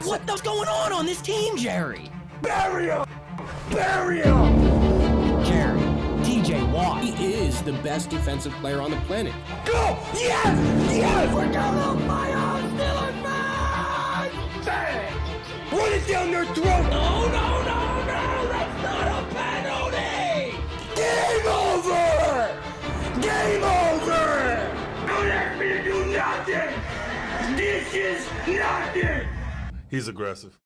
What the going on this team, Jerry? Bury him! Bury him! Jerry, TJ Watt. He is the best defensive player on the planet. Go! Yes! Yes! We're down on fire! Steelers fans! Bang! Run it down their throat! No! That's not a penalty! Game over! Game over! Don't ask me to do nothing! This is nothing! He's aggressive.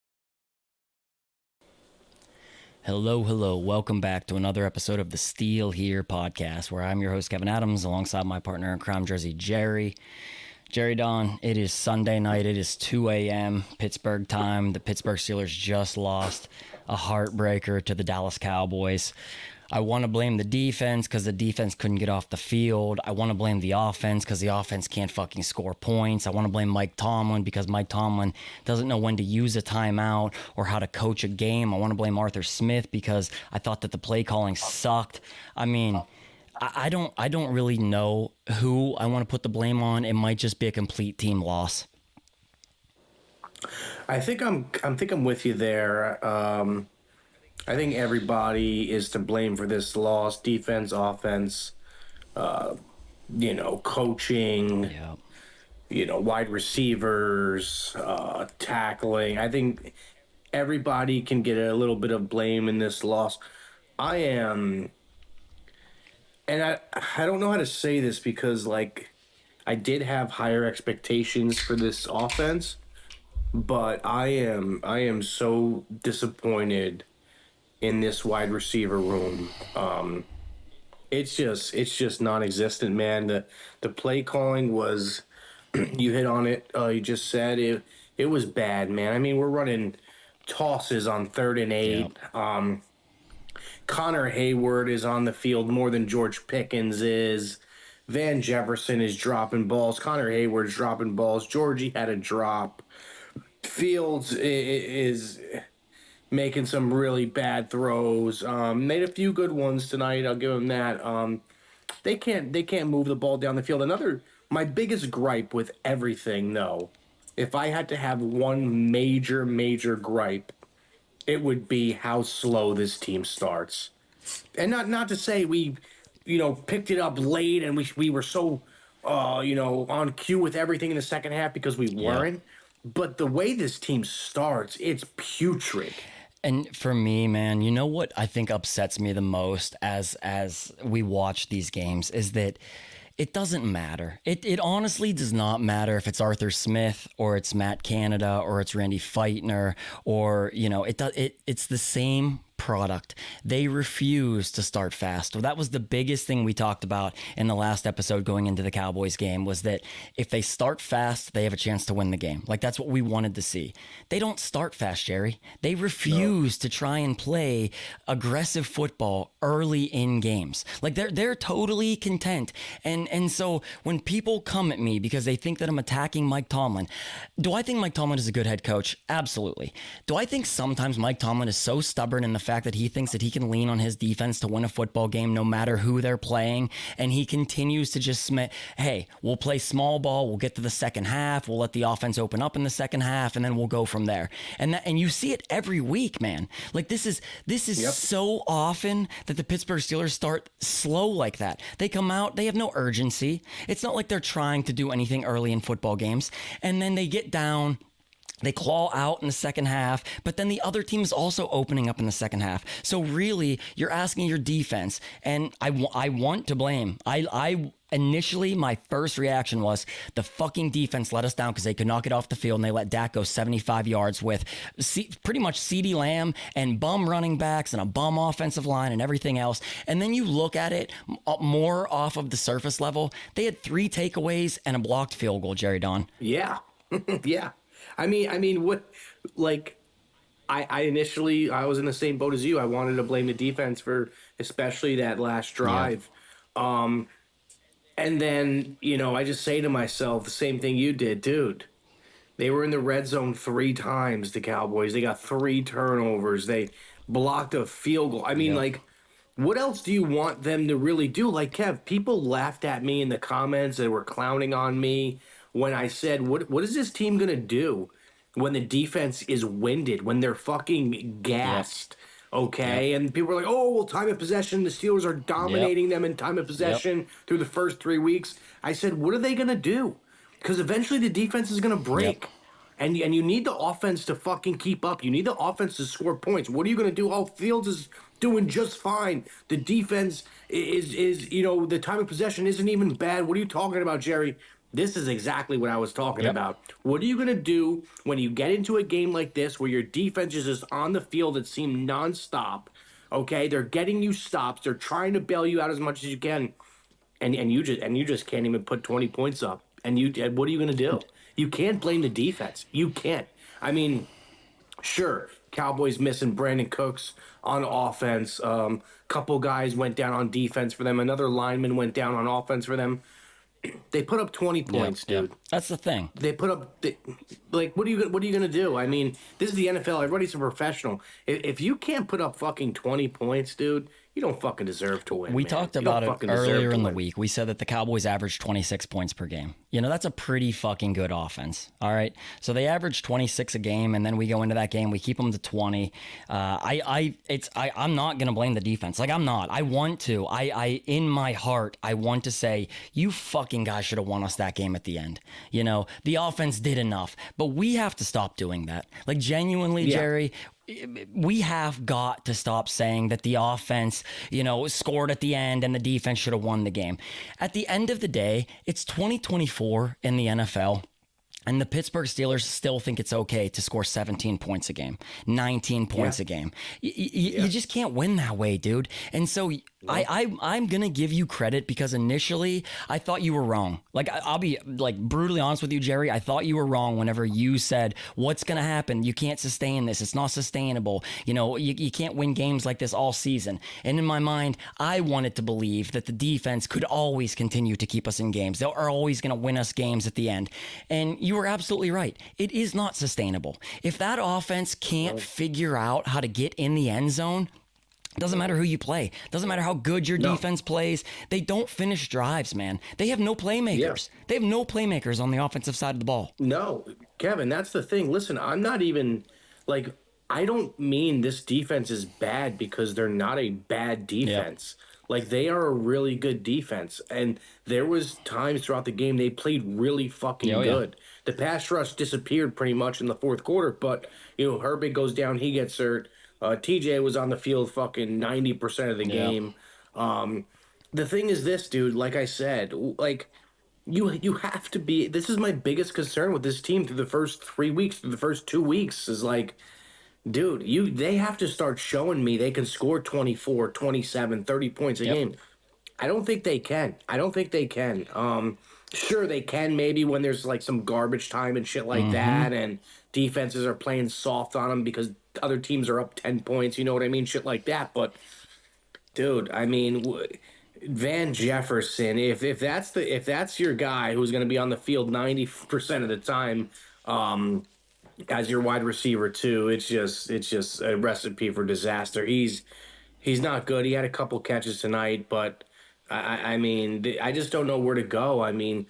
Hello. Welcome back to another episode of the Steel Here podcast, where I'm your host, Kevin Adams, alongside my partner in crime, Jersey Jerry. Jerry Don, it is Sunday night. It is 2 a.m. Pittsburgh time. The Pittsburgh Steelers just lost a heartbreaker to the Dallas Cowboys. I want to blame the defense because the defense couldn't get off the field. I want to blame the offense because the offense can't fucking score points. I want to blame Mike Tomlin because Mike Tomlin doesn't know when to use a timeout or how to coach a game. I want to blame Arthur Smith because I thought that the play calling sucked. I mean, I don't really know who I want to put the blame on. It might just be a complete team loss. I think I'm with you there. I think everybody is to blame for this loss. Defense, offense, coaching, wide receivers, tackling. I think everybody can get a little bit of blame in this loss. And I don't know how to say this because, I did have higher expectations for this offense, but I am so disappointed in this wide receiver room. It's just non-existent, man. The play calling was, you hit on it. You just said it was bad, man. I mean, we're running tosses on 3rd and 8. Yep. Connor Hayward is on the field more than George Pickens is. Van Jefferson is dropping balls. Connor Hayward's dropping balls. Georgie had a drop. Fields is making some really bad throws. Made a few good ones tonight. I'll give them that. They can't move the ball down the field. My biggest gripe with everything, though, if I had to have one major gripe, it would be how slow this team starts. And not to say we, picked it up late and we were so, on cue with everything in the second half because we weren't. Yeah. But the way this team starts, it's putrid. And for me, man, you know what I think upsets me the most as we watch these games is that it doesn't matter. It honestly does not matter if it's Arthur Smith or it's Matt Canada or it's Randy Feitner or, it's the same product. They refuse to start fast. Well, that was the biggest thing we talked about in the last episode going into the Cowboys game was that if they start fast, they have a chance to win the game. That's what we wanted to see. They don't start fast, Jerry. They refuse to try and play aggressive football early in games. They're totally content. And so when people come at me because they think that I'm attacking Mike Tomlin, do I think Mike Tomlin is a good head coach? Absolutely. Do I think sometimes Mike Tomlin is so stubborn in the fact that he thinks that he can lean on his defense to win a football game no matter who they're playing, and he continues to just hey, we'll play small ball, we'll get to the second half, we'll let the offense open up in the second half, and then we'll go from there. And you see it every week, man. This is yep. So often that the Pittsburgh Steelers start slow like that. They come out, they have no urgency. It's not like they're trying to do anything early in football games, and then they get down. They claw out in the second half, but then the other team is also opening up in the second half. So really, you're asking your defense, and I want to blame. I initially, my first reaction was the fucking defense let us down because they could not get off the field, and they let Dak go 75 yards with pretty much CeeDee Lamb and bum running backs and a bum offensive line and everything else. And then you look at it more off of the surface level. They had 3 takeaways and a blocked field goal, Jerry Don. Yeah. Yeah. I mean, what, I initially, I was in the same boat as you. I wanted to blame the defense for especially that last drive. Yeah. And then, I just say to myself the same thing you did, dude. They were in the red zone 3 times, the Cowboys. They got 3 turnovers. They blocked a field goal. I mean, what else do you want them to really do? Kev, people laughed at me in the comments. They were clowning on me when I said, what is this team going to do? when the defense is winded, when they're fucking gassed. Okay, Yep. and people are like, "Oh, well, time of possession. The Steelers are Yep. dominating them in time of Yep. possession through the first 3 weeks." I said, "What are they going to do? Because eventually the defense is going to Yep. break, and you need the offense to fucking keep up. You need the offense to score points. What are you going to do? Oh, Fields is doing just fine. The defense is the time of possession isn't even bad. What are you talking about, Jerry?" This is exactly what I was talking Yep. about. What are you going to do when you get into a game like this where your defense is just on the field that seem nonstop? Okay, they're getting you stops. They're trying to bail you out as much as you can, and you just can't even put 20 points up. And what are you going to do? You can't blame the defense. You can't. I mean, sure, Cowboys missing Brandon Cooks on offense. Couple guys went down on defense for them. Another lineman went down on offense for them. They put up 20 points, Yep. dude. That's the thing. They put up what are you gonna do? I mean, this is the NFL. Everybody's a professional. If you can't put up fucking 20 points, dude, you don't fucking deserve to win. We man. talked You don't about it fucking deserve earlier to in the win. week. We said that the Cowboys averaged 26 points per game. That's a pretty fucking good offense. All right. So they average 26 a game, and then we go into that game, we keep them to 20. I'm not gonna blame the defense. Like, I'm not. I want to. I in my heart, I want to say, you fucking guys should have won us that game at the end. The offense did enough, but we have to stop doing that. Like, genuinely, Yeah. Jerry, we have got to stop saying that the offense, scored at the end and the defense should have won the game. At the end of the day, it's 2024 in the NFL. And the Pittsburgh Steelers still think it's okay to score 17 points a game, 19 points a game. You just can't win that way, dude. And so I'm going to give you credit because initially I thought you were wrong. Like, I'll be like brutally honest with you, Jerry. I thought you were wrong whenever you said, what's going to happen? You can't sustain this. It's not sustainable. You can't win games like this all season. And in my mind, I wanted to believe that the defense could always continue to keep us in games. They are always going to win us games at the end. And you were absolutely right. It is not sustainable. If that offense can't figure out how to get in the end zone, doesn't matter who you play. Doesn't matter how good your defense plays. They don't finish drives, man. They have no playmakers. Yeah. They have no playmakers on the offensive side of the ball. No, Kevin, that's the thing. Listen, I'm not even like I don't mean this defense is bad because they're not a bad defense. Like, they are a really good defense, and there was times throughout the game they played really fucking good. The pass rush disappeared pretty much in the fourth quarter, but Herbig goes down, he gets hurt. TJ was on the field fucking 90% of the game. The thing is this, dude, like I said, like you have to be. This is my biggest concern with this team through the first 3 weeks, through the first 2 weeks is like, dude, they have to start showing me they can score 24, 27, 30 points a game. I don't think they can. Sure, they can maybe when there's like some garbage time and shit like that, and defenses are playing soft on them because other teams are up 10 points. You know what I mean? Shit like that. But, dude, I mean, Van Jefferson, if that's your guy who's going to be on the field 90% of the time, as your wide receiver too, it's just a recipe for disaster. He's not good. He had a couple catches tonight, but I mean, I just don't know where to go. I mean,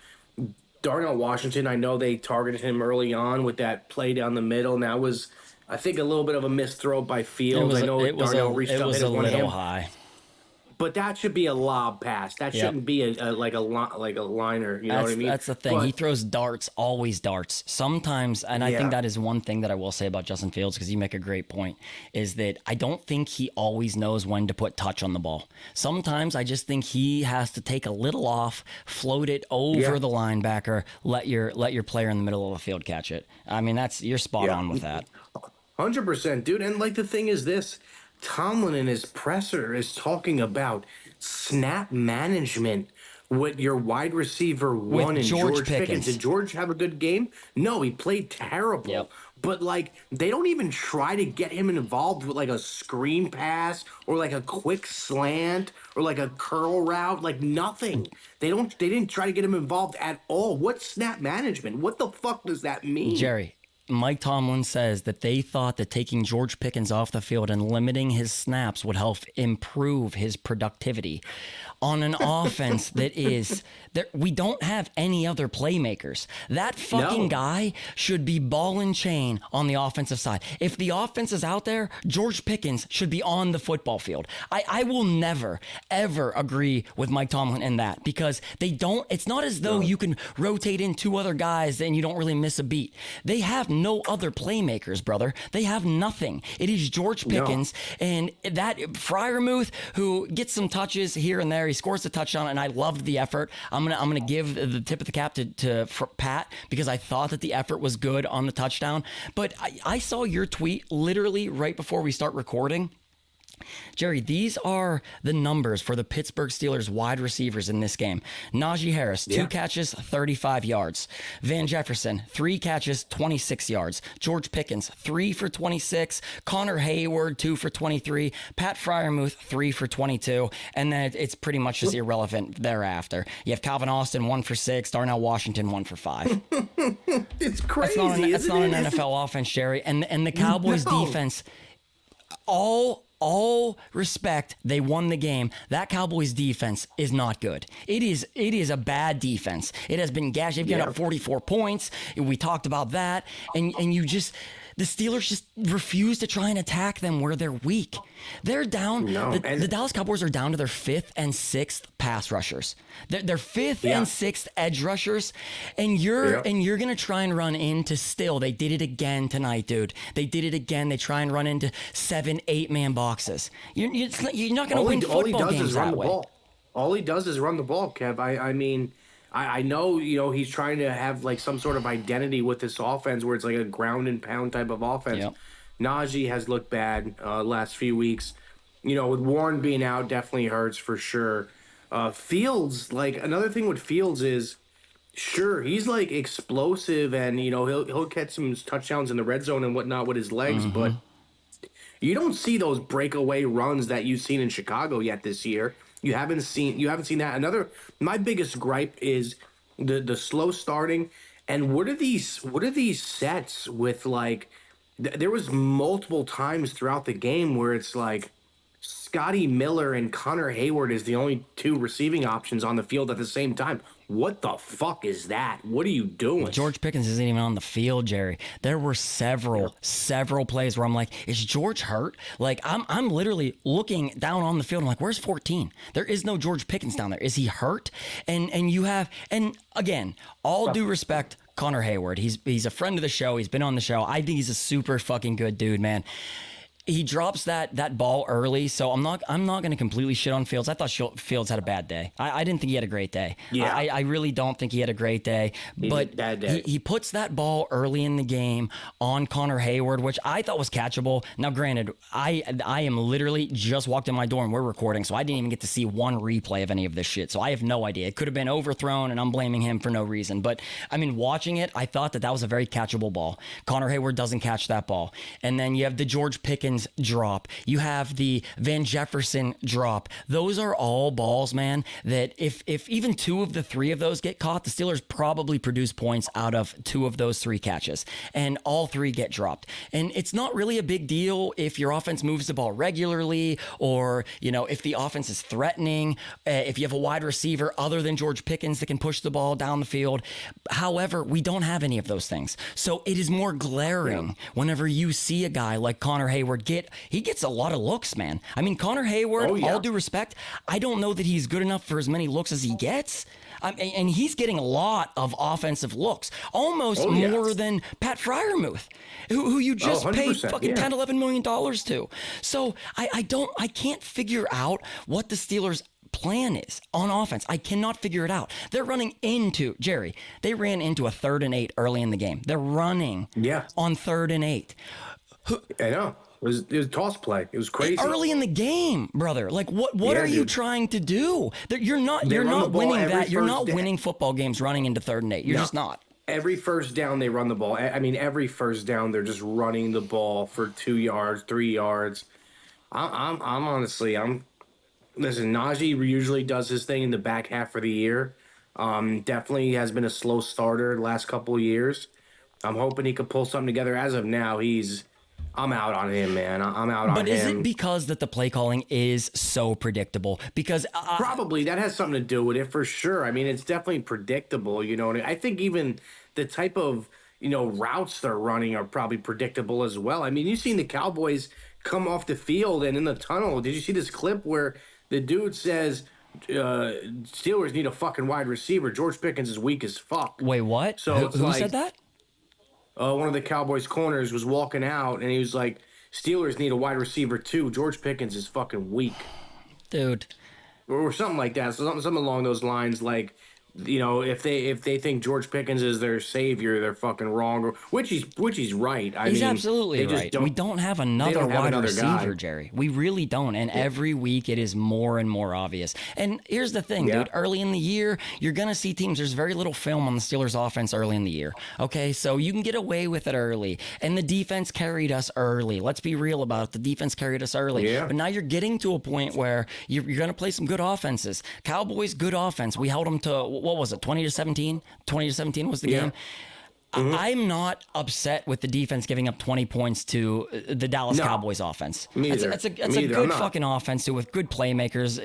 Darnell Washington, I know they targeted him early on with that play down the middle, and that was, I think, a little bit of a missed throw by Fields. I know Darnell reached up and hit one of him. High. But that should be a lob pass. That shouldn't be a liner. You know what I mean? That's the thing. But He throws darts, always darts. Sometimes, and I think that is one thing that I will say about Justin Fields, because you make a great point, is that I don't think he always knows when to put touch on the ball. Sometimes I just think he has to take a little off, float it over the linebacker, let your player in the middle of the field catch it. I mean, you're spot on with that. 100%, dude. And like the thing is this. Tomlin in his presser is talking about snap management with your wide receiver one and George Pickens. Did George have a good game? No, he played terrible. Yep. But like, they don't even try to get him involved with like a screen pass or like a quick slant or like a curl route. Like, nothing. They didn't try to get him involved at all. What's snap management? What the fuck does that mean? Jerry, Mike Tomlin says that they thought that taking George Pickens off the field and limiting his snaps would help improve his productivity. on an offense that is there. We don't have any other playmakers. That fucking guy should be ball and chain on the offensive side. If the offense is out there, George Pickens should be on the football field. I will never, ever agree with Mike Tomlin in that, because they don't, it's not as though you can rotate in two other guys and you don't really miss a beat. They have no other playmakers, brother. They have nothing. It is George Pickens and that Freiermuth, who gets some touches here and there. He scores a touchdown, and I loved the effort. I'm gonna give the tip of the cap to Pat, because I thought that the effort was good on the touchdown. But I saw your tweet literally right before we start recording. Jerry, these are the numbers for the Pittsburgh Steelers wide receivers in this game. Najee Harris, 2 catches, 35 yards. Van Jefferson, 3 catches, 26 yards. George Pickens, 3 for 26. Connor Hayward, 2 for 23. Pat Freiermuth, 3 for 22. And then it's pretty much just irrelevant thereafter. You have Calvin Austin, 1 for 6. Darnell Washington, 1 for 5. It's crazy. That's not an NFL offense, Jerry. And the Cowboys defense, all respect, they won the game. That Cowboys defense is not good. It is a bad defense. It has been gashed. They've got up 44 points. We talked about that. And the Steelers just refuse to try and attack them where they're weak. They're down. The Dallas Cowboys are down to their 5th and 6th pass rushers. They're 5th and 6th edge rushers, and you're gonna try and run into still. They did it again tonight, dude. They did it again. They try and run into 7, 8-man boxes. You're not gonna win football games that way. All he does is run the ball, Kev. I mean, I know, he's trying to have like some sort of identity with this offense where it's like a ground and pound type of offense. Yep. Najee has looked bad last few weeks. With Warren being out, definitely hurts for sure. Fields, like another thing with Fields is, sure, he's like explosive and he'll catch some touchdowns in the red zone and whatnot with his legs, but you don't see those breakaway runs that you've seen in Chicago yet this year. You haven't seen that. My biggest gripe is the slow starting. And what are these sets with, like, there was multiple times throughout the game where it's like Scotty Miller and Connor Hayward is the only 2 receiving options on the field at the same time. What the fuck is that? What are you doing? George Pickens isn't even on the field, Jerry. There were several plays where I'm like, is George hurt? Like, I'm literally looking down on the field. I'm like, where's 14? There is no George Pickens down there. Is he hurt? And again, all due respect, Connor Hayward. He's a friend of the show. He's been on the show. I think he's a super fucking good dude, man. He drops that ball early, so I'm not going to completely shit on Fields. I thought Fields had a bad day. I didn't think he had a great day. Yeah. I really don't think he had a great day. But bad day. He puts that ball early in the game on Connor Hayward, which I thought was catchable. Now, granted, I am literally just walked in my door and we're recording, so I didn't even get to see one replay of any of this shit. So I have no idea. It could have been overthrown, and I'm blaming him for no reason. But I mean, watching it, I thought that was a very catchable ball. Connor Hayward doesn't catch that ball, and then you have the George Pickens drop. You have the Van Jefferson drop. Those are all balls, man, that if even 2 of the 3 of those get caught, the Steelers probably produce points out of 2 of those 3 catches, and all 3 get dropped. And it's not really a big deal if your offense moves the ball regularly, or if the offense is threatening, if you have a wide receiver other than George Pickens that can push the ball down the field. However, we don't have any of those things, so it is more glaring whenever you see a guy like Connor Hayward he gets a lot of looks, man. I mean, Connor Hayward, all due respect, I don't know that he's good enough for as many looks as he gets. And he's getting a lot of offensive looks, almost more than Pat Freiermuth, who you just paid fucking $10, $11 million to. So I can't figure out what the Steelers' plan is on offense. I cannot figure it out. They're running into, Jerry, they ran into a 3rd and 8 early in the game. They're running on 3rd and 8. I know. It was a toss play. It was crazy. Early in the game, brother. Like, what are you trying to do? You're not winning that. You're not winning football games running into 3rd and 8. You're just not. Every first down they run the ball. I mean, every first down they're just running the ball for 2 yards, 3 yards. I'm honestly, listen, Najee usually does his thing in the back half of the year. Definitely has been a slow starter the last couple of years. I'm hoping he could pull something together. As of now, he's I'm out on him, man. I'm out on But is it him. because that the play calling is so predictable? Because Probably that has something to do with it for sure. I mean, it's definitely predictable. You know, and I think even the type of routes they're running are probably predictable as well. I mean, you've seen the Cowboys come off the field and in the tunnel. Did you see this clip where the dude says Steelers need a fucking wide receiver? George Pickens is weak as fuck. wait, what? So Who, it's who like said that? one of the Cowboys corners was walking out and he was like, Steelers need a wide receiver too. George Pickens is fucking weak. Dude. Or something like that. So something along those lines, like if they think George Pickens is their savior, they're fucking wrong. Which he's right. He's absolutely right. We don't have another wide receiver, Jerry. We really don't. And every week it is more and more obvious. And here's the thing, dude. Early in the year, you're going to see teams. There's very little film on the Steelers offense early in the year. Okay, so you can get away with it early. And the defense carried us early. Let's be real about it. The defense carried us early. Yeah. But now you're getting to a point where you're going to play some good offenses. Cowboys, good offense. We held them to, what was it, 20-17? 20-17 was the game. Mm-hmm. I'm not upset with the defense giving up 20 points to the Dallas Cowboys offense. It's a good fucking offense too, with good playmakers.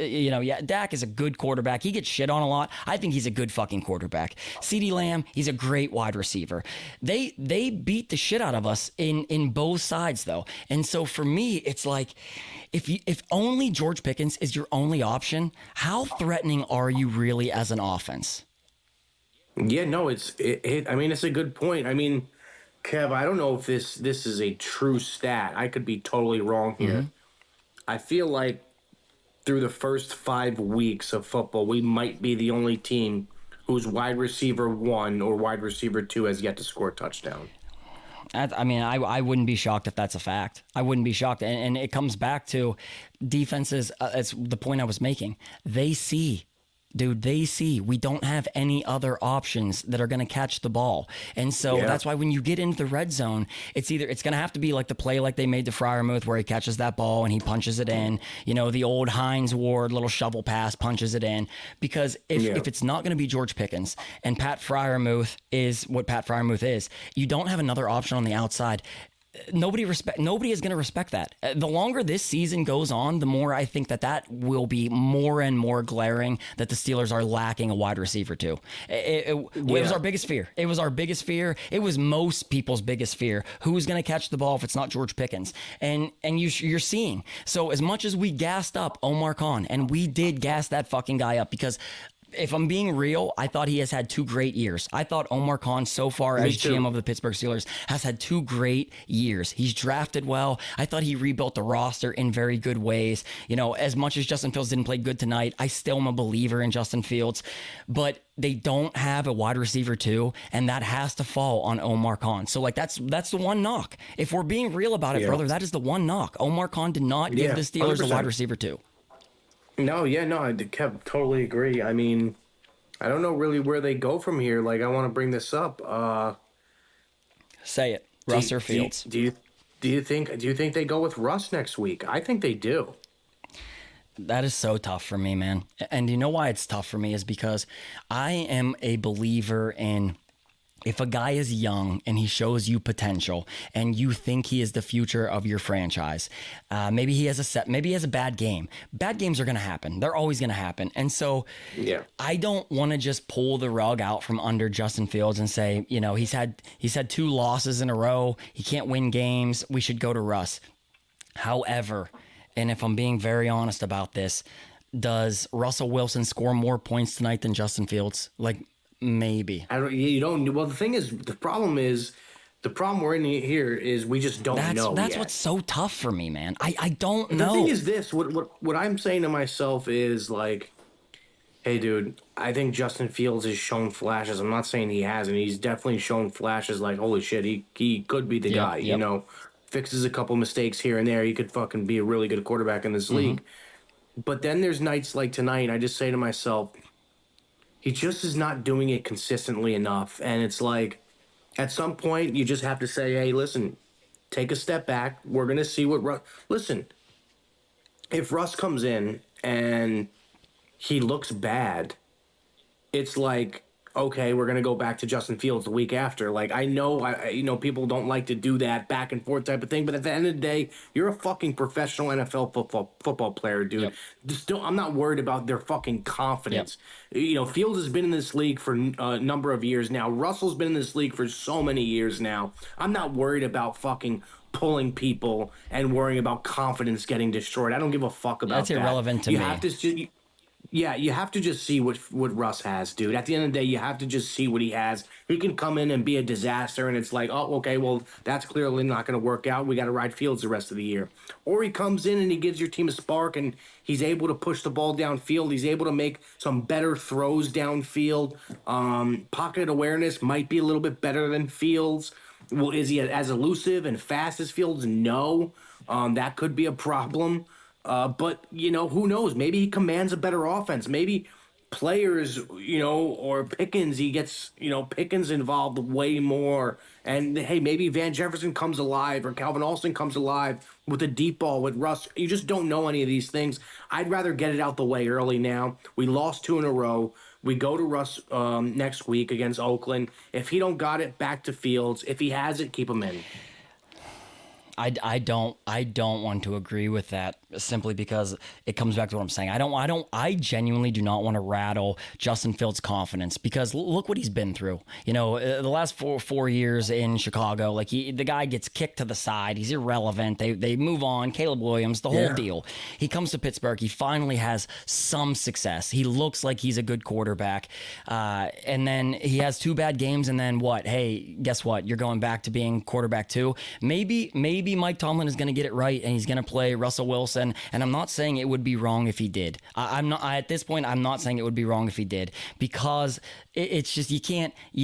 Dak is a good quarterback. He gets shit on a lot. I think he's a good fucking quarterback. CeeDee Lamb, he's a great wide receiver. They beat the shit out of us in both sides though. And so for me, it's like, if only George Pickens is your only option, how threatening are you really as an offense? Yeah, no, I mean, it's a good point. I mean, Kev, I don't know if this is a true stat. I could be totally wrong here. Mm-hmm. I feel like through the first 5 weeks of football, we might be the only team whose wide receiver 1 or wide receiver 2 has yet to score a touchdown. I mean, I wouldn't be shocked if that's a fact. I wouldn't be shocked. And it comes back to defenses. It's the point I was making. They see we don't have any other options that are going to catch the ball. And so that's why when you get into the red zone, it's going to have to be like the play like they made to Freiermuth where he catches that ball and he punches it in. The old Hines Ward little shovel pass, punches it in. Because if it's not going to be George Pickens and Pat Freiermuth is what Pat Freiermuth is, you don't have another option on the outside. Nobody is going to respect that. The longer this season goes on, the more I think that will be more and more glaring that the Steelers are lacking a wide receiver too. It was our biggest fear. It was our biggest fear. It was most people's biggest fear. Who's going to catch the ball if it's not George Pickens? And you're seeing. So as much as we gassed up Omar Khan, and we did gas that fucking guy up because if I'm being real, I thought he has had 2 great years. I thought Omar Khan so far as GM of the Pittsburgh Steelers has had 2 great years. He's drafted well. I thought he rebuilt the roster in very good ways. As much as Justin Fields didn't play good tonight, I still am a believer in Justin Fields. But they don't have a wide receiver too, and that has to fall on Omar Khan. So that's the one knock. If we're being real about it, brother, that is the one knock. Omar Khan did not give the Steelers 100%. A wide receiver too. No, I totally agree. I mean, I don't know really where they go from here. Like, I want to bring this up. Say it, Russ or Fields. Do you think they go with Russ next week? I think they do. That is so tough for me, man. And you know why it's tough for me is because I am a believer in, if a guy is young and he shows you potential and you think he is the future of your franchise, maybe he has a bad game. Bad games are going to happen. They're always going to happen. And so I don't want to just pull the rug out from under Justin Fields and say, he's had 2 losses in a row. He can't win games. We should go to Russ. However, and if I'm being very honest about this, does Russell Wilson score more points tonight than Justin Fields? Maybe. You don't. Well, the problem we're in here is we just don't know. That's what's so tough for me, man. I don't know. The thing is this. What I'm saying to myself is like, hey, dude, I think Justin Fields has shown flashes. I'm not saying he hasn't. He's definitely shown flashes. Like, holy shit, he could be the guy. Yep. Fixes a couple mistakes here and there. He could fucking be a really good quarterback in this league. But then there's nights like tonight. I just say to myself, he just is not doing it consistently enough. And it's like, at some point, you just have to say, hey, listen, take a step back. We're going to see what Russ... Listen, if Russ comes in and he looks bad, it's like, okay, we're gonna go back to Justin Fields the week after. Like I know, people don't like to do that back and forth type of thing, but at the end of the day, you're a fucking professional NFL football player, dude. Yep. I'm not worried about their fucking confidence. Fields has been in this league for a number of years now. Russell's been in this league for so many years now. I'm not worried about fucking pulling people and worrying about confidence getting destroyed. I don't give a fuck about That's that. irrelevant to you me. Have to, yeah, you have to just see what Russ has, dude. At the end of the day, you have to just see what he has. He can come in and be a disaster, and it's like, oh, okay, well, that's clearly not going to work out. We got to ride Fields the rest of the year. Or he comes in and he gives your team a spark, and he's able to push the ball downfield. He's able to make some better throws downfield. Pocket awareness might be a little bit better than Fields. Well, is he as elusive and fast as Fields? No. That could be a problem. But, who knows? Maybe he commands a better offense. Maybe players, or Pickens, he gets, Pickens involved way more. And, hey, maybe Van Jefferson comes alive or Calvin Austin comes alive with a deep ball with Russ. You just don't know any of these things. I'd rather get it out the way early now. We lost 2 in a row. We go to Russ next week against Oakland. If he don't got it, back to Fields. If he has it, keep him in. I don't want to agree with that simply because it comes back to what I'm saying. I genuinely do not want to rattle Justin Fields' confidence because look what he's been through. The last four years in Chicago, like the guy gets kicked to the side. He's irrelevant. They move on. Caleb Williams, the whole deal. He comes to Pittsburgh. He finally has some success. He looks like he's a good quarterback. And then he has 2 bad games. And then what? Hey, guess what? You're going back to being quarterback 2. Maybe Mike Tomlin is going to get it right and he's going to play Russell Wilson. And I'm not saying it would be wrong if he did. At this point, I'm not saying it would be wrong if he did because it's just you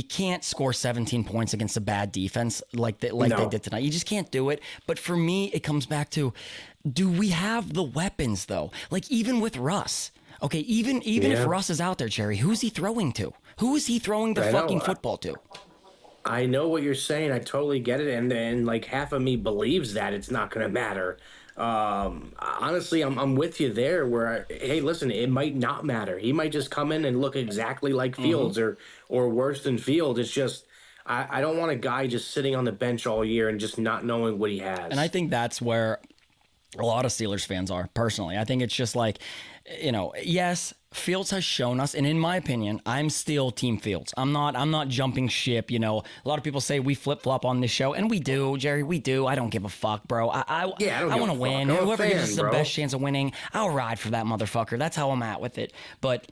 can't score 17 points against a bad defense like they did tonight. You just can't do it. But for me, it comes back to, do we have the weapons though? Like even with Russ. Okay, even if Russ is out there, Jerry, who's he throwing to? Who is he throwing the fucking football to? I know what you're saying. I totally get it. And then, like, half of me believes that it's not going to matter. Honestly, I'm with you there where, hey, listen, it might not matter. He might just come in and look exactly like Fields or worse than Fields. It's just, I don't want a guy just sitting on the bench all year and just not knowing what he has. And I think that's where a lot of Steelers fans are, personally. I think it's just like, yes, Fields has shown us, and in my opinion, I'm still Team Fields. I'm not jumping ship. A lot of people say we flip flop on this show, and we do, Jerry. We do. I don't give a fuck, bro. I want to win. Whoever gives us the best chance of winning, I'll ride for that motherfucker. That's how I'm at with it. But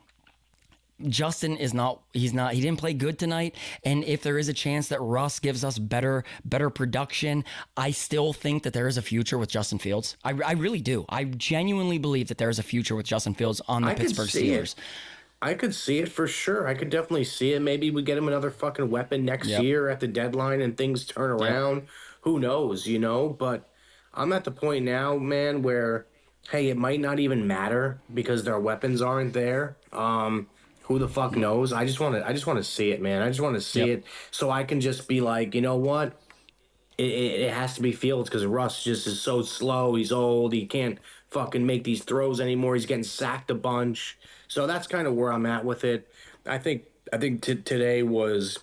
Justin he didn't play good tonight. And if there is a chance that Russ gives us better production, I still think that there is a future with Justin Fields. I really do. I genuinely believe that there is a future with Justin Fields on the Pittsburgh Steelers. I could see it for sure. I could definitely see it. Maybe we get him another fucking weapon next year at the deadline and things turn around. Who knows, But I'm at the point now, man, where, hey, it might not even matter because their weapons aren't there. Who the fuck knows? I just want to see it, man. I just want to see it so I can just be like, you know what? It has to be Fields because Russ just is so slow. He's old. He can't fucking make these throws anymore. He's getting sacked a bunch. So that's kind of where I'm at with it. I think today was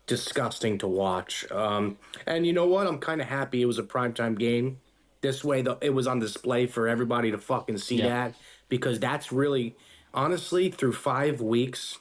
disgusting to watch. And you know what? I'm kind of happy it was a primetime game. This way, it was on display for everybody to fucking see that because that's really... Honestly, through 5 weeks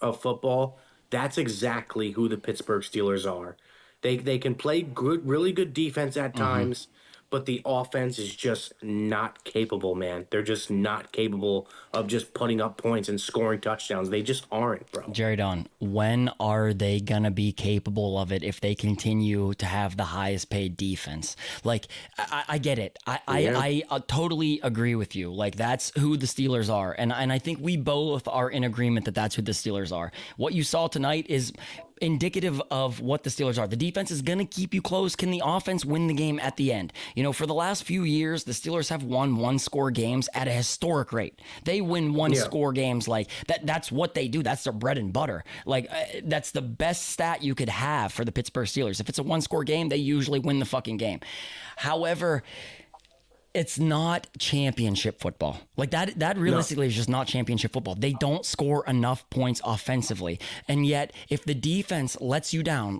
of football, that's exactly who the Pittsburgh Steelers are. They can play really good defense at times, but the offense is just not capable, man. They're just not capable of just putting up points and scoring touchdowns. They just aren't, bro. Jerry Don, when are they going to be capable of it if they continue to have the highest paid defense? Like, I get it. I totally agree with you. Like, that's who the Steelers are. And I think we both are in agreement that that's who the Steelers are. What you saw tonight is indicative of what the Steelers are. The defense is going to keep you close. Can the offense win the game at the end? For the last few years, the Steelers have won one-score games at a historic rate. They win one-score games like that. That's what they do. That's their bread and butter. Like, that's the best stat you could have for the Pittsburgh Steelers. If it's a one-score game, they usually win the fucking game. However, it's not championship football. Like that realistically is just not championship football. They don't score enough points offensively. And yet if the defense lets you down,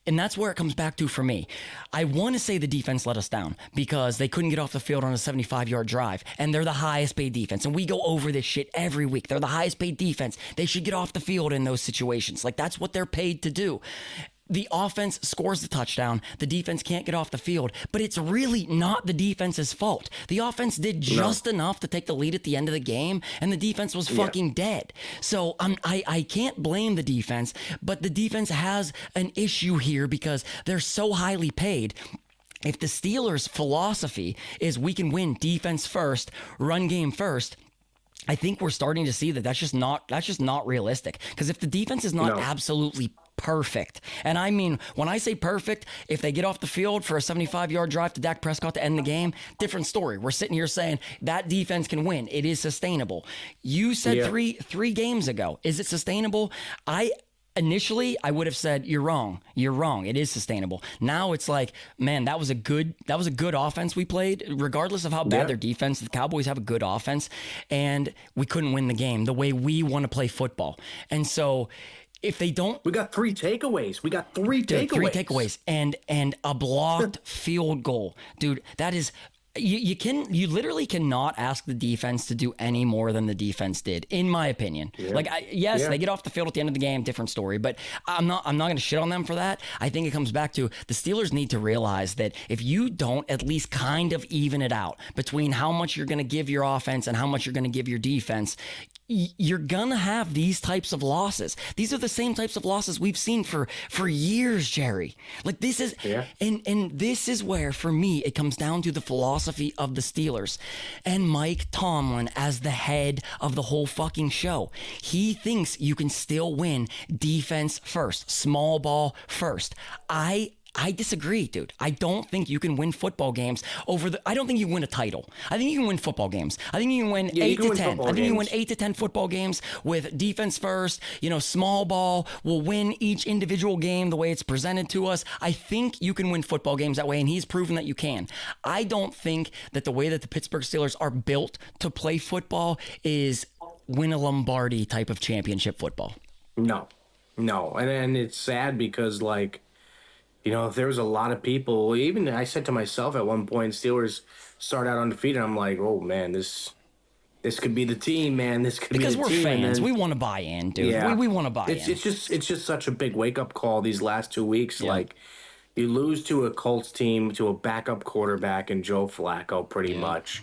and that's where it comes back to for me. I want to say the defense let us down because they couldn't get off the field on a 75-yard drive, and they're the highest paid defense. And we go over this shit every week. They're the highest paid defense. They should get off the field in those situations. Like, that's what they're paid to do. The offense scores the touchdown. The defense can't get off the field, but it's really not the defense's fault. The offense did just enough to take the lead at the end of the game, and the defense was fucking dead. So I can't blame the defense, but the defense has an issue here because they're so highly paid. If the Steelers' philosophy is we can win defense first, run game first, I think we're starting to see that's just not realistic. Because if the defense is not absolutely perfect, and I mean, when I say perfect, if they get off the field for a 75-yard drive to Dak Prescott to end the game, different story. We're sitting here saying that defense can win. It is sustainable. You said three games ago, is it sustainable? Initially, I would have said, you're wrong. You're wrong. It is sustainable. Now it's like, man, that was a good offense we played. Regardless of how bad their defense, the Cowboys have a good offense, and we couldn't win the game the way we want to play football. And so if they don't... We got three takeaways. Three takeaways. And a blocked field goal. Dude, that is... You literally cannot ask the defense to do any more than the defense did, in my opinion. They get off the field at the end of the game, different story, but I'm not going to shit on them for that. I think it comes back to the Steelers need to realize that if you don't at least kind of even it out between how much you're going to give your offense and how much you're going to give your defense, you're gonna have these types of losses. These are the same types of losses we've seen for years, Jerry. Like, this is and this is where, for me, it comes down to the philosophy of the Steelers and Mike Tomlin as the head of the whole fucking show. He thinks you can still win defense first, small ball first. I disagree, dude. I don't think you can win football games I don't think you can win a title. I think you can win football games. I think you can win 8 to 10. I think you can win 8 to 10 football games with defense first, small ball. We'll win each individual game the way it's presented to us. I think you can win football games that way, and he's proven that you can. I don't think that the way that the Pittsburgh Steelers are built to play football is win a Lombardi type of championship football. No. And it's sad because, if there was a lot of people, even I said to myself at one point, Steelers start out undefeated. I'm like, oh man, this could be the team, man. This could because be the we're team. Fans. We want to buy in, dude. Yeah. We want to buy in. It's just such a big wake up call these last 2 weeks. Yeah. Like, you lose to a Colts team, to a backup quarterback and Joe Flacco, pretty much.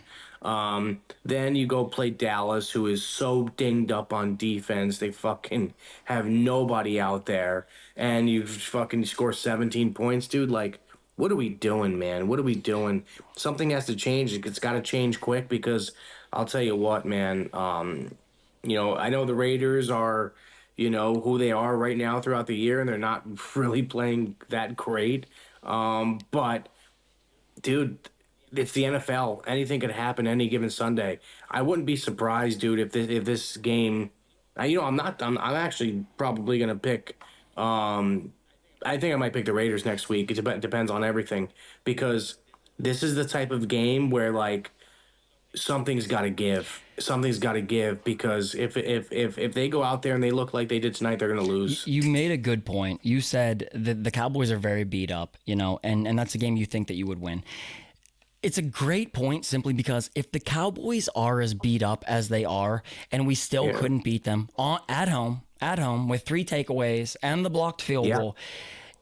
Then you go play Dallas, who is so dinged up on defense. They fucking have nobody out there. And you fucking score 17 points, dude. Like, what are we doing, man? What are we doing? Something has to change. It's got to change quick because I'll tell you what, man. I know the Raiders are, who they are right now throughout the year, and they're not really playing that great. But, dude, it's the NFL. Anything could happen any given Sunday. I wouldn't be surprised, dude, if this game. I'm actually probably gonna pick. I think I might pick the Raiders next week. It depends on everything because this is the type of game where something's got to give. Something's got to give because if they go out there and they look like they did tonight, they're gonna lose. You made a good point. You said that the Cowboys are very beat up, and that's a game you think that you would win. It's a great point simply because if the Cowboys are as beat up as they are and we still couldn't beat them at home with 3 takeaways and the blocked field goal,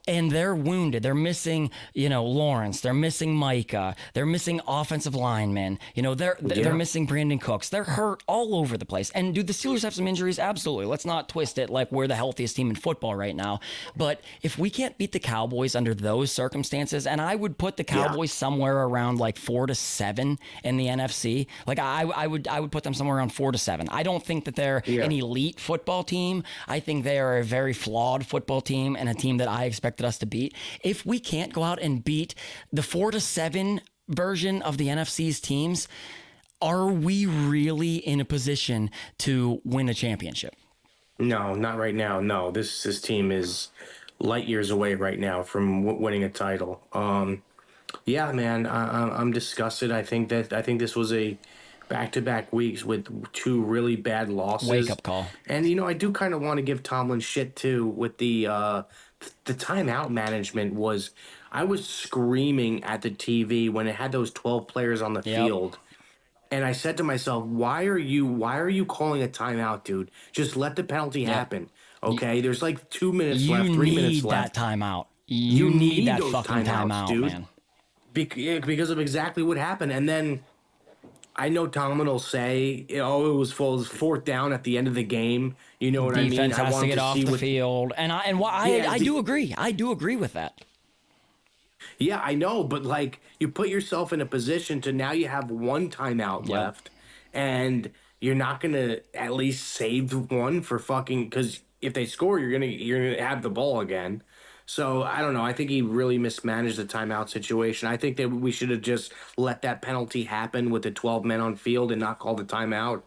and they're wounded. They're missing, Lawrence. They're missing Micah. They're missing offensive linemen. They're missing Brandon Cooks. They're hurt all over the place. And do the Steelers have some injuries? Absolutely. Let's not twist it like we're the healthiest team in football right now. But if we can't beat the Cowboys under those circumstances, and I would put the Cowboys somewhere around 4 to 7 in the NFC. I would put them somewhere around 4 to 7. I don't think that they're an elite football team. I think they are a very flawed football team and a team that I expected us to beat. If we can't go out and beat the 4 to 7 version of the NFC's teams, are we really in a position to win a championship? No, not right now. No, this team is light years away right now from winning a title. Yeah, man, I'm disgusted. I think this was a back-to-back weeks with two really bad Wake losses, up call. and I do kind of want to give Tomlin shit too with the timeout management. I was screaming at the TV when it had those 12 players on the Yep. field, and I said to myself, why are you calling a timeout, dude? Just let the penalty Yep. happen. Okay, there's like 2 minutes You left, 3 minutes need that left. timeout. You You need need that those fucking timeouts, timeout, dude. man. Because of exactly what happened. And then I know Tomlin will say, "Oh, it was fourth down at the end of the game." You know what I mean? Defense I has to wanted get to off see the what. field, and Yeah, I do agree. I do agree with that. yeah, I know, but like you put yourself in a position to now you have one timeout Yep. left, and you're not gonna at least save one for fucking because if they score, you're gonna have the ball again. So I don't know. I think he really mismanaged the timeout situation. I think that we should have just let that penalty happen with the 12 men on field and not called the timeout.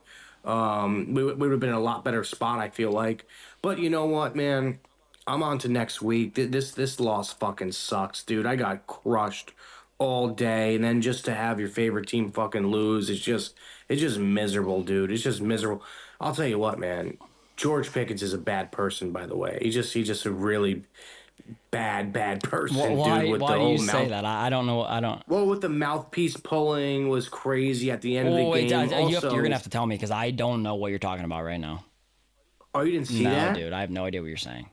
We would have been in a lot better spot. I feel like, but you know what, man. I'm on to next week. This loss fucking sucks, dude. I got crushed all day, and then just to have your favorite team fucking lose, it's just miserable, dude. It's just miserable. I'll tell you what, man. George Pickens is a bad person, by the way. He's just a really bad person, dude. With the Why do you whole say mouth. that? I don't know. I don't. Well, with the mouthpiece pulling was crazy at the end of the Oh wait, game. you're Also, gonna have to tell me because I don't know what you're talking about right now. oh, you didn't see No, that? dude, I have no idea what you're saying.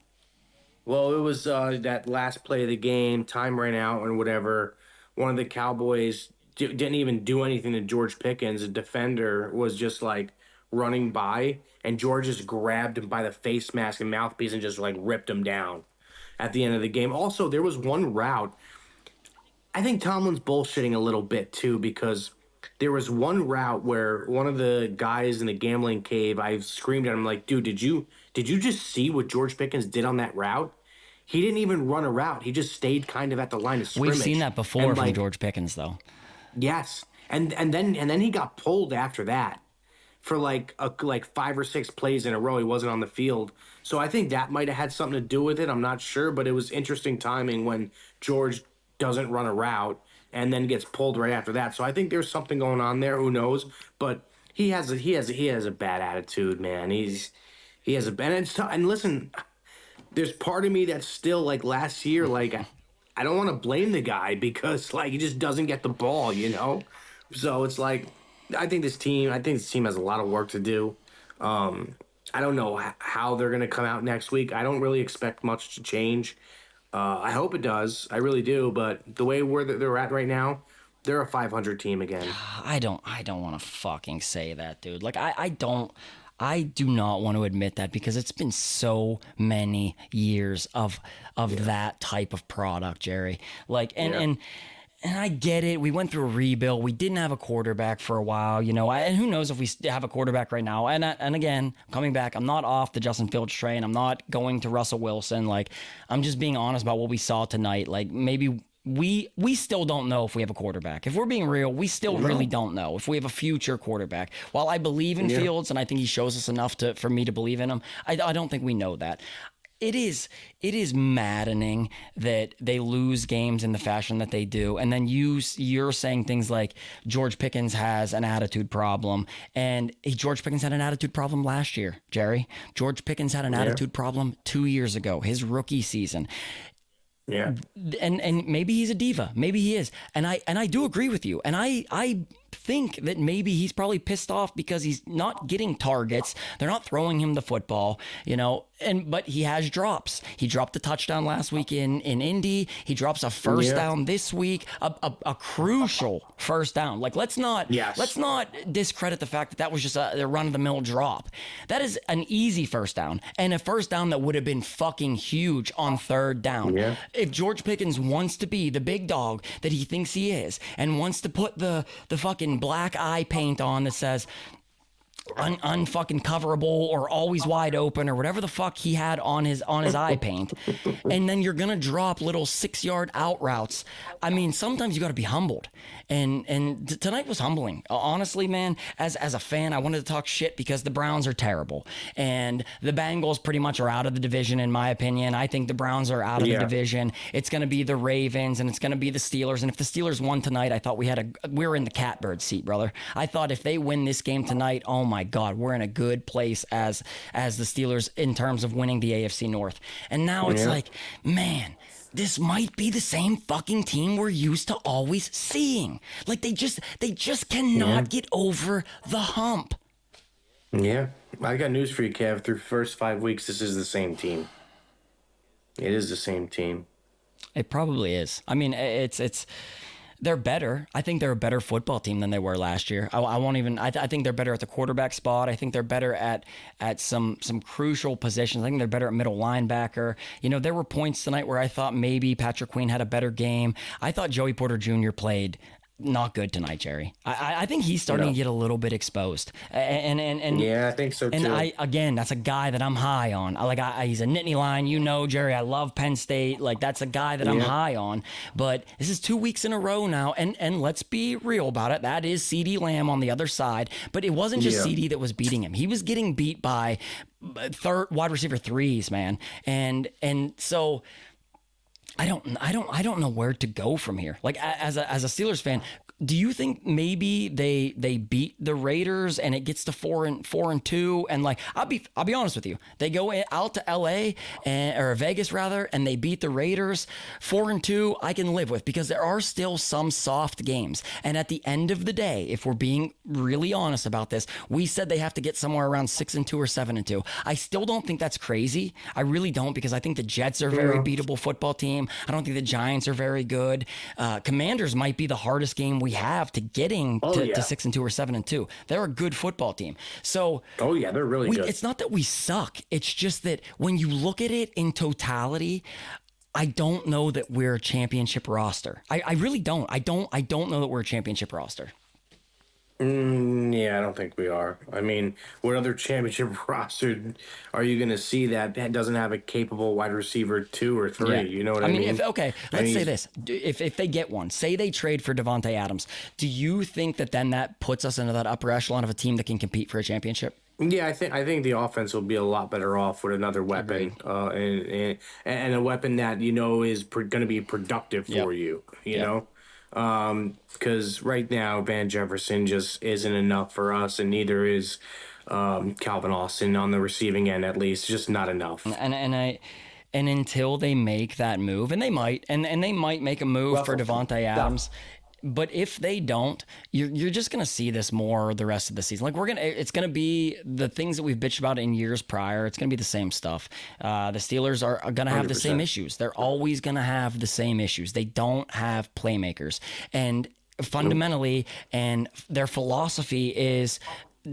Well, it was that last play of the game. Time ran out and whatever. One of the Cowboys didn't even do anything to George Pickens. A defender was just like running by, and George just grabbed him by the face mask and mouthpiece and just like ripped him down at the end of the game. Also, there was one route. I think Tomlin's bullshitting a little bit too because there was one route where one of the guys in the gambling cave, I screamed at him like, "Dude, did you just see what George Pickens did on that route? He didn't even run a route. He just stayed kind of at the line of We've scrimmage." seen that before And from like, George Pickens, though. yes, and then he got pulled after that for like 5 or 6 plays in a row. He wasn't on the field, so I think that might have had something to do with it. I'm not sure, but it was interesting timing when George doesn't run a route and then gets pulled right after that. So I think there's something going on there. Who knows? But he has a bad attitude, man. He has a bad and listen, there's part of me that's still like last year, like I don't want to blame the guy because like he just doesn't get the ball, you know. So it's like I think this team has a lot of work to do. I don't know how they're going to come out next week. I don't really expect much to change. I hope it does. I really do. But the way they're at right now, they're a 500 team again. I don't want to fucking say that, dude. Like I do not want to admit that because it's been so many years of that type of product, Jerry. Like and I get it. We went through a rebuild. We didn't have a quarterback for a while, and who knows if we have a quarterback right now. And again, coming back, I'm not off the Justin Fields train. I'm not going to Russell Wilson. Like, I'm just being honest about what we saw tonight. Like, maybe we still don't know if we have a quarterback. If we're being real, we still really don't know if we have a future quarterback. While I believe in Fields and I think he shows us enough for me to believe in him, I don't think we know that. It is maddening that they lose games in the fashion that they do, and then you're saying things like George Pickens has an attitude problem, and George Pickens had an attitude problem last year, Jerry. George Pickens had an attitude problem 2 years ago, his rookie season. Yeah. And maybe he's a diva. Maybe he is. And I do agree with you. And I think that maybe he's probably pissed off because he's not getting targets. They're not throwing him the football, but he has drops. He dropped a touchdown last week in Indy. He drops a first down this week, a crucial first down. Like let's not discredit the fact that was just a run of the mill drop. That is an easy first down and a first down that would have been fucking huge on third down. Yeah. If George Pickens wants to be the big dog that he thinks he is and wants to put the fucking black eye paint on that says, unfucking coverable or always wide open or whatever the fuck he had on his eye paint. And then you're going to drop little 6-yard out routes. I mean, sometimes you got to be humbled. And tonight was humbling. Honestly, man, as a fan, I wanted to talk shit because the Browns are terrible. And the Bengals pretty much are out of the division, in my opinion. I think the Browns are out of the division. It's going to be the Ravens and it's going to be the Steelers. And if the Steelers won tonight, I thought we were in the catbird seat, brother. I thought if they win this game tonight, oh my God, we're in a good place as the Steelers in terms of winning the AFC North. And now it's like, man, this might be the same fucking team we're used to always seeing. Like they just cannot get over the hump. Yeah. I got news for you, Kev. Through the first 5 weeks, this is the same team. It is the same team. It probably is. I mean, they're better. I think they're a better football team than they were last year. I think they're better at the quarterback spot. I think they're better at some crucial positions. I think they're better at middle linebacker. You know, there were points tonight where I thought maybe Patrick Queen had a better game. I thought Joey Porter Jr. played not good tonight, Jerry. I think he's starting to get a little bit exposed. And yeah, I think so too. And that's a guy that I'm high on. He's a Nittany Lion, you know, Jerry. I love Penn State. Like that's a guy that I'm high on. But this is 2 weeks in a row now, and let's be real about it. That is CeeDee Lamb on the other side. But it wasn't just CeeDee that was beating him. He was getting beat by wide receiver threes, man. And so I don't know where to go from here. Like as a Steelers fan, do you think maybe they beat the Raiders and it gets to 4-2 and like I'll be honest with you, they go out to LA or Vegas rather and they beat the Raiders 4-2. I can live with because there are still some soft games, and at the end of the day, if we're being really honest about this, we said they have to get somewhere around 6-2 or 7-2. I still don't think that's crazy. I really don't, because I think the Jets are a very beatable football team. I don't think the Giants are very good. Commanders might be the hardest game we have to getting to 6-2 or 7-2. They're a good football team. So they're really good. It's not that we suck. It's just that when you look at it in totality, I don't know that we're a championship roster. I really don't. I don't know that we're a championship roster. Yeah, I don't think we are. I mean, what other championship roster are you going to see that doesn't have a capable wide receiver 2 or 3? Yeah. You know what I mean? Let's say this. If they get one, say they trade for Devontae Adams, do you think that puts us into that upper echelon of a team that can compete for a championship? Yeah, I think the offense will be a lot better off with another weapon, and a weapon that you know is going to be productive for you. You know. Because right now Van Jefferson just isn't enough for us, and neither is Calvin Austin on the receiving end, at least, just not enough. And until they make that move, and they might, and they might make a move for Devontae Adams. But if they don't, you're just going to see this more the rest of the season. Like it's going to be the things that we've bitched about in years prior. It's going to be the same stuff. The Steelers are going to have 100%. The same issues. They're always going to have the same issues. They don't have playmakers. And fundamentally, and their philosophy is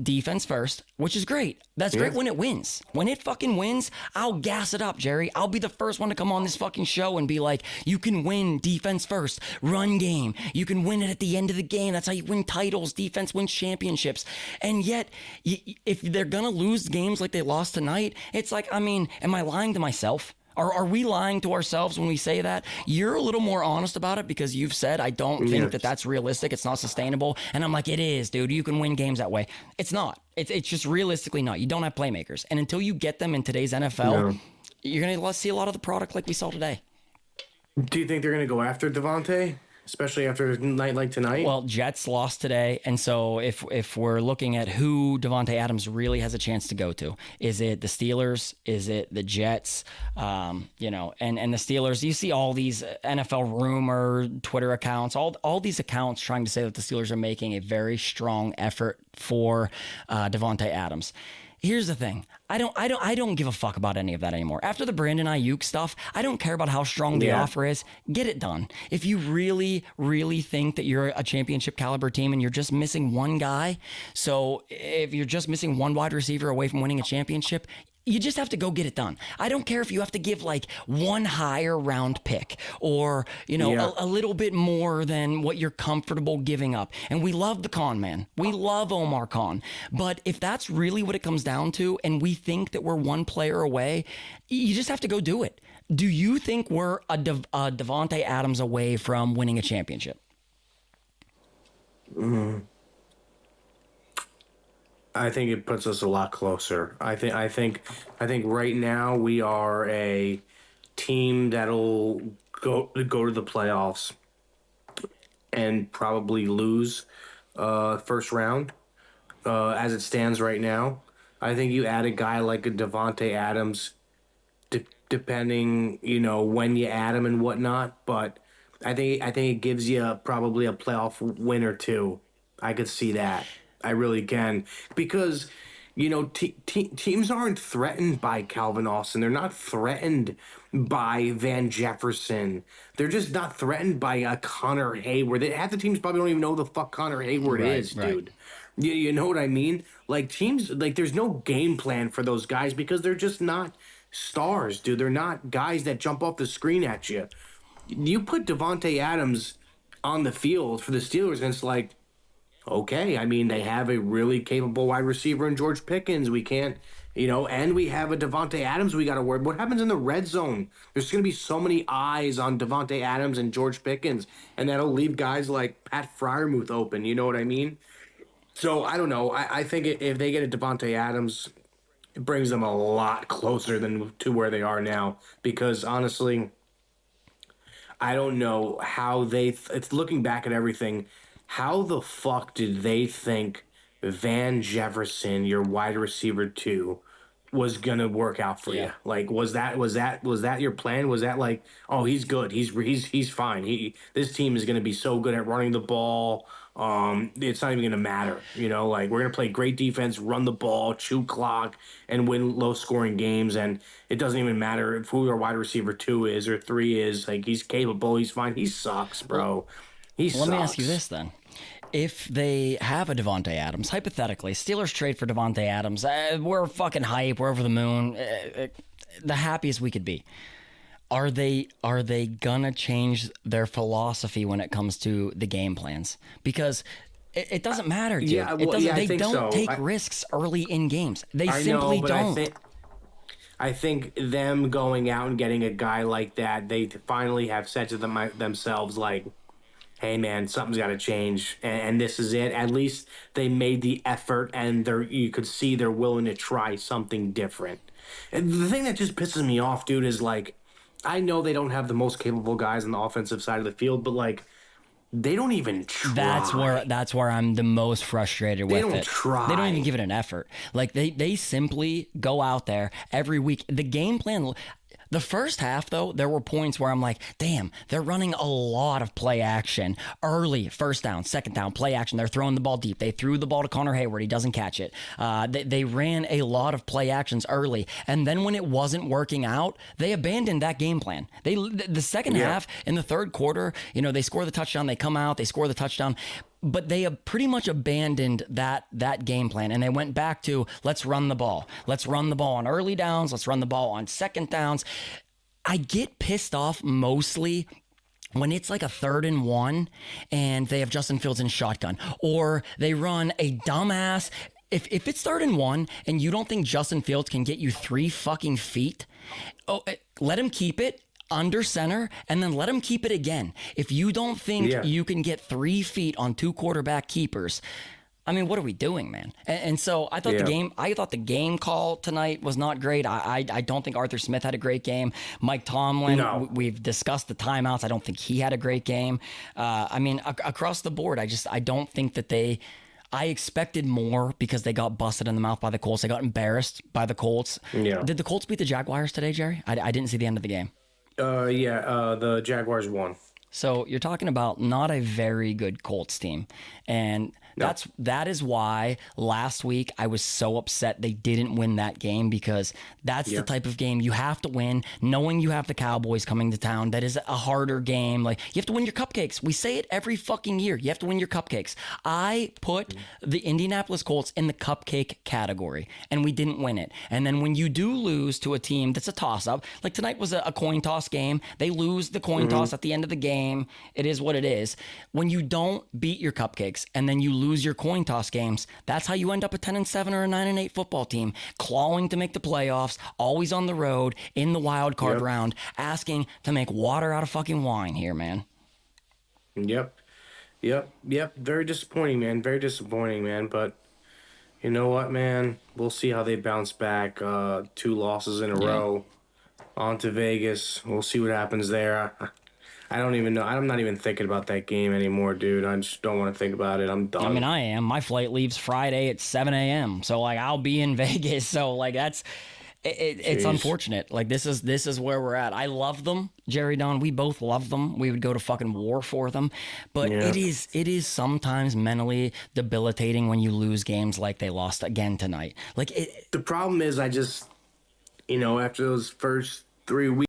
defense first, which is great. That's great when it wins. When it fucking wins, I'll gas it up, Jerry. I'll be the first one to come on this fucking show and be like, you can win defense first, run game. You can win it at the end of the game. That's how you win titles. Defense wins championships. And yet, if they're going to lose games like they lost tonight, it's like, I mean, am I lying to myself? Are we lying to ourselves when we say that? You're a little more honest about it because you've said, I don't think that that's realistic. It's not sustainable. And I'm like, it is, dude. You can win games that way. It's not. It's just realistically not. You don't have playmakers. And until you get them in today's NFL, you're going to see a lot of the product like we saw today. Do you think they're going to go after Devontae? Especially after a night like tonight? Well, Jets lost today, and so if we're looking at who Devontae Adams really has a chance to go to, is it the Steelers? Is it the Jets? And the Steelers, you see all these NFL rumor Twitter accounts, all these accounts trying to say that the Steelers are making a very strong effort for Devontae Adams. Here's the thing. I don't give a fuck about any of that anymore. After the Brandon Ayuk stuff, I don't care about how strong the offer is. Get it done. If you really, really think that you're a championship caliber team and you're just missing one guy, so if you're just missing one wide receiver away from winning a championship, You just have to go get it done. I don't care if you have to give like one higher round pick or, a little bit more than what you're comfortable giving up. And we love the con man. We love Omar Khan. But if that's really what it comes down to, and we think that we're one player away, you just have to go do it. Do you think we're a Davante Adams away from winning a championship? I think it puts us a lot closer. I think right now we are a team that'll go to the playoffs and probably lose first round. As it stands right now, I think you add a guy like a Davante Adams, depending when you add him and whatnot. But I think it gives you probably a playoff win or two. I could see that. I really can, because teams aren't threatened by Calvin Austin. They're not threatened by Van Jefferson. They're just not threatened by a Connor Hayward. Half the teams probably don't even know who the fuck Connor Hayward is, dude. You know what I mean? Like, teams, like, there's no game plan for those guys because they're just not stars, dude. They're not guys that jump off the screen at you. You put Davante Adams on the field for the Steelers, and it's like, okay, I mean, they have a really capable wide receiver in George Pickens. We can't, and we have a Davante Adams we got to worry. What happens in the red zone? There's going to be so many eyes on Davante Adams and George Pickens, and that'll leave guys like Pat Freiermuth open. You know what I mean? So, I don't know. I think if they get a Davante Adams, it brings them a lot closer to where they are now. Because, honestly, I don't know how it's looking back at everything. How the fuck did they think Van Jefferson, your wide receiver 2, was gonna work out for you? Like, was that your plan? Was that like, oh, he's good, he's fine. This team is gonna be so good at running the ball. It's not even gonna matter. Like, we're gonna play great defense, run the ball, chew clock, and win low scoring games. And it doesn't even matter if who our wide receiver 2 is or 3 is. Like, he's capable, he's fine. He sucks, bro. Let me ask you this then. If they have a Davante Adams, hypothetically, Steelers trade for Davante Adams, we're fucking hype, we're over the moon, the happiest we could be. Are they gonna change their philosophy when it comes to the game plans? Because it doesn't matter, dude. They don't take risks early in games. They simply don't. I think them going out and getting a guy like that, they finally have said to themselves, like, hey, man, something's got to change, and this is it. At least they made the effort, and you could see they're willing to try something different. And the thing that just pisses me off, dude, is, like, I know they don't have the most capable guys on the offensive side of the field, but, like, they don't even try. That's where I'm the most frustrated with it. They don't try. They don't even give it an effort. Like, they simply go out there every week. The game plan... The first half, though, there were points where I'm like, damn, they're running a lot of play action. Early, first down, second down, play action. They're throwing the ball deep. They threw the ball to Connor Hayward. He doesn't catch it. They ran a lot of play actions early. And then when it wasn't working out, they abandoned that game plan. The second half, in the third quarter, they score the touchdown. They come out. They score the touchdown. But they have pretty much abandoned that game plan, and they went back to, let's run the ball. Let's run the ball on early downs. Let's run the ball on second downs. I get pissed off mostly when it's like a 3rd and 1 and they have Justin Fields in shotgun, or they run a dumbass. If it's 3rd and 1 and you don't think Justin Fields can get you 3 fucking feet, let him keep it under center, and then let him keep it again. If you don't think you can get 3 feet on 2 quarterback keepers, I mean, what are we doing, man? And so I thought the game call tonight was not great. I don't think Arthur Smith had a great game. Mike Tomlin, we've discussed the timeouts. I don't think he had a great game. I mean, across the board, I don't think that I expected more because they got busted in the mouth by the Colts. They got embarrassed by the Colts. Yeah. Did the Colts beat the Jaguars today, Jerry? I didn't see the end of the game. The Jaguars won. So you're talking about not a very good Colts team. And No. That is why last week I was so upset they didn't win that game, because that's the type of game you have to win, knowing you have the Cowboys coming to town. That is a harder game. Like, you have to win your cupcakes. We say it every fucking year. You have to win your cupcakes. I put the Indianapolis Colts in the cupcake category, and we didn't win it. And then when you do lose to a team that's a toss-up, like tonight was a coin toss game. They lose the coin toss at the end of the game. It is what it is. When you don't beat your cupcakes and then you lose your coin toss games, that's how you end up a 10-7 or a 9-8 football team, clawing to make the playoffs, always on the road in the wild card round, asking to make water out of fucking wine here, man. Yep. Very disappointing, man. Very disappointing, man. But you know what, man? We'll see how they bounce back. 2 losses in a row. On to Vegas. We'll see what happens there. I don't even know. I'm not even thinking about that game anymore, dude. I just don't want to think about it. I'm done. I mean, I am. My flight leaves Friday at 7 a.m. So, like, I'll be in Vegas. So, like, that's... It's unfortunate. Like, this is where we're at. I love them, Jerry Don. We both love them. We would go to fucking war for them. But it is sometimes mentally debilitating when you lose games like they lost again tonight. Like, the problem is, I just, after those first 3 weeks.